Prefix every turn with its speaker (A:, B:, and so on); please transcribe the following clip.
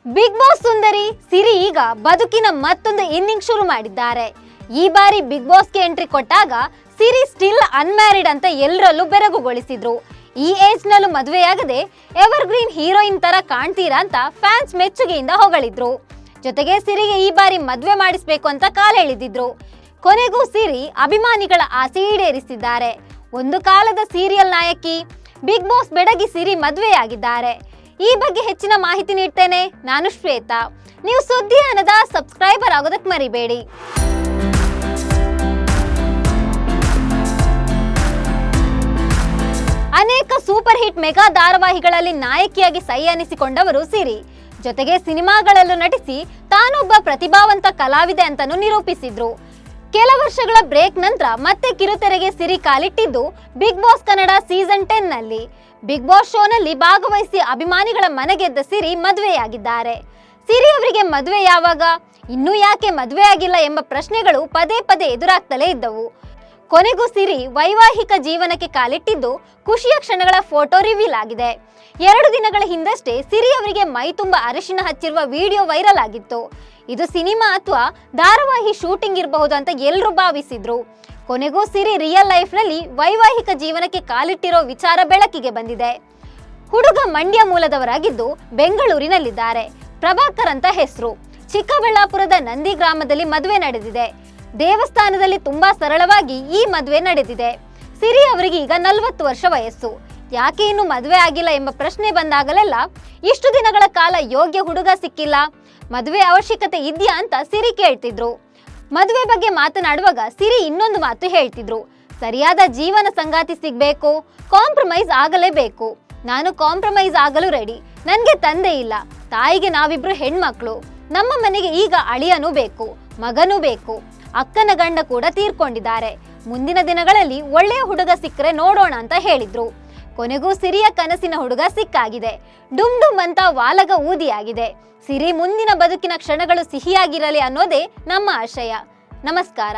A: Big boss ಸುಂದರಿ ಸಿರಿ ಈಗ ಬದುಕಿನ ಮತ್ತೊಂದು ಇನ್ನಿಂಗ್ ಶುರು ಮಾಡಿದ್ದಾರೆ. ಈ ಬಾರಿ ಬಿಗ್ ಬಾಸ್ಗೆ ಎಂಟ್ರಿ ಕೊಟ್ಟಾಗ ಸಿರಿ ಸ್ಟಿಲ್ ಅನ್ಮ್ಯಾರಿಡ್ ಅಂತ ಎಲ್ಲರಲ್ಲೂ ಬೆರಗುಗೊಳಿಸಿದ್ರು. ಈ ಏಜ್ ನಲ್ಲೂ ಮದುವೆಯಾಗದೆ ಎವರ್ ಗ್ರೀನ್ ಹೀರೋಯಿನ್ ತರ ಕಾಣ್ತೀರಾ ಅಂತ ಫ್ಯಾನ್ಸ್ ಮೆಚ್ಚುಗೆಯಿಂದ ಹೊಗಳಿದ್ರು. ಜೊತೆಗೆ ಸಿರಿಗೆ ಈ ಬಾರಿ ಮದುವೆ ಮಾಡಿಸ್ಬೇಕು ಅಂತ ಕಾಲೆಳೆದಿದ್ರು. ಕೊನೆಗೂ ಸಿರಿ ಅಭಿಮಾನಿಗಳ ಆಸೆ ಈಡೇರಿಸಿದ್ದಾರೆ. ಒಂದು ಕಾಲದ ಸೀರಿಯಲ್ ನಾಯಕಿ ಬಿಗ್ ಬಾಸ್ ಬೆಡಗಿ ಸಿರಿ ಮದುವೆಯಾಗಿದ್ದಾರೆ. ಈ ಬಗ್ಗೆ ಹೆಚ್ಚಿನ ಮಾಹಿತಿ ನೀಡ್ತೇನೆ. ನಾನು ಶ್ವೇತಾ. ನೀವು ಸುದ್ದಿಯಾನದ ಸಬ್ಸ್ಕ್ರೈಬರ್ ಆಗೋದಕ್ಕೆ ಮರಿಬೇಡಿ. ಅನೇಕ ಸೂಪರ್ ಹಿಟ್ ಮೆಗಾ ಧಾರಾವಾಹಿಗಳಲ್ಲಿ ನಾಯಕಿಯಾಗಿ ಸೈ ಅನ್ನಿಸಿಕೊಂಡವರು ಸಿರಿ. ಜೊತೆಗೆ ಸಿನಿಮಾಗಳಲ್ಲೂ ನಟಿಸಿ ತಾನೊಬ್ಬ ಪ್ರತಿಭಾವಂತ ಕಲಾವಿದೆ ಅಂತಾನೂ ನಿರೂಪಿಸಿದ್ರು. ಕೆಲ ವರ್ಷಗಳ ಬ್ರೇಕ್ ನಂತರ ಮತ್ತೆ ಕಿರುತೆರೆಗೆ ಸಿರಿ ಕಾಲಿಟ್ಟಿದ್ದು ಬಿಗ್ ಬಾಸ್ ಕನ್ನಡ ಸೀಸನ್ 10 ನಲ್ಲಿ. ಬಿಗ್ ಬಾಸ್ ಶೋನಲ್ಲಿ ಭಾಗವಹಿಸಿ ಅಭಿಮಾನಿಗಳ ಮನಗೆದ್ದ ಸಿರಿ ಮದುವೆಯಾಗಿದ್ದಾರೆ. ಸಿರಿ ಅವರಿಗೆ ಮದುವೆ ಯಾವಾಗ, ಇನ್ನೂ ಯಾಕೆ ಮದುವೆ ಆಗಿಲ್ಲ ಎಂಬ ಪ್ರಶ್ನೆಗಳು ಪದೇ ಪದೇ ಎದುರಾಗ್ತಲೇ ಇದ್ದವು. ಕೊನೆಗೂ ಸಿರಿ ವೈವಾಹಿಕ ಜೀವನಕ್ಕೆ ಕಾಲಿಟ್ಟಿದ್ದು ಖುಷಿಯ ಕ್ಷಣಗಳ ಫೋಟೋ ರಿವೀಲ್ ಆಗಿದೆ. 2 ದಿನಗಳ ಹಿಂದಷ್ಟೇ ಸಿರಿ ಅವರಿಗೆ ಮೈ ತುಂಬ ಅರಿಶಿನ ಹಚ್ಚಿರುವ ವಿಡಿಯೋ ವೈರಲ್ ಆಗಿತ್ತು. ಇದು ಸಿನಿಮಾ ಅಥವಾ ಧಾರಾವಾಹಿ ಶೂಟಿಂಗ್ ಇರಬಹುದು ಅಂತ ಎಲ್ಲರೂ ಭಾವಿಸಿದ್ರು. ಕೊನೆಗೂ ಸಿರಿ ರಿಯಲ್ ಲೈಫ್ ನಲ್ಲಿ ವೈವಾಹಿಕ ಜೀವನಕ್ಕೆ ಕಾಲಿಟ್ಟಿರೋ ವಿಚಾರ ಬೆಳಕಿಗೆ ಬಂದಿದೆ. ಹುಡುಗ ಮಂಡ್ಯ ಮೂಲದವರಾಗಿದ್ದು ಬೆಂಗಳೂರಿನಲ್ಲಿದ್ದಾರೆ. ಪ್ರಭಾಕರ್ ಅಂತ ಹೆಸರು. ಚಿಕ್ಕಬಳ್ಳಾಪುರದ ನಂದಿ ಗ್ರಾಮದಲ್ಲಿ ಮದುವೆ ನಡೆದಿದೆ. ದೇವಸ್ಥಾನದಲ್ಲಿ ತುಂಬಾ ಸರಳವಾಗಿ ಈ ಮದುವೆ ನಡೆದಿದೆ. ಸಿರಿ ಅವರಿಗೆ ಈಗ 40 ವರ್ಷ ವಯಸ್ಸು. ಯಾಕೆ ಇನ್ನು ಮದುವೆ ಆಗಿಲ್ಲ ಎಂಬ ಪ್ರಶ್ನೆ ಬಂದಾಗಲೆಲ್ಲ ಇಷ್ಟು ದಿನಗಳ ಕಾಲ ಯೋಗ್ಯ ಹುಡುಗ ಸಿಕ್ಕಿಲ್ಲ, ಮದುವೆ ಅವಶ್ಯಕತೆ ಇದೆಯಾ ಅಂತ ಸಿರಿ ಕೇಳ್ತಿದ್ರು. ಮದುವೆ ಬಗ್ಗೆ ಮಾತನಾಡುವಾಗ ಸಿರಿ ಇನ್ನೊಂದು ಮಾತು ಹೇಳ್ತಿದ್ರು. ಸರಿಯಾದ ಜೀವನ ಸಂಗಾತಿ ಸಿಗ್ಬೇಕು, ಕಾಂಪ್ರಮೈಸ್ ಆಗಲೇಬೇಕು. ನಾನು ಕಾಂಪ್ರಮೈಸ್ ಆಗಲು ರೆಡಿ. ನನ್ಗೆ ತಂದೆ ಇಲ್ಲ, ತಾಯಿಗೆ ನಾವಿಬ್ರು ಹೆಣ್ಮಕ್ಳು. ನಮ್ಮ ಮನೆಗೆ ಈಗ ಅಳಿಯನೂ ಬೇಕು, ಮಗನೂ ಬೇಕು. ಅಕ್ಕನ ಗಂಡ ಕೂಡ ತೀರ್ಕೊಂಡಿದ್ದಾರೆ. ಮುಂದಿನ ದಿನಗಳಲ್ಲಿ ಒಳ್ಳೆಯ ಹುಡುಗ ಸಿಕ್ಕರೆ ನೋಡೋಣ ಅಂತ ಹೇಳಿದ್ರು. ಕೊನೆಗೂ ಸಿರಿಯ ಕನಸಿನ ಹುಡುಗ ಸಿಕ್ಕಾಗಿದೆ. ಡುಮ್ ಡುಮ್ ಅಂತ ವಾಲಗ ಊದಿಯಾಗಿದೆ. ಸಿರಿ ಮುಂದಿನ ಬದುಕಿನ ಕ್ಷಣಗಳು ಸಿಹಿಯಾಗಿರಲಿ ಅನ್ನೋದೇ ನಮ್ಮ ಆಶಯ. ನಮಸ್ಕಾರ.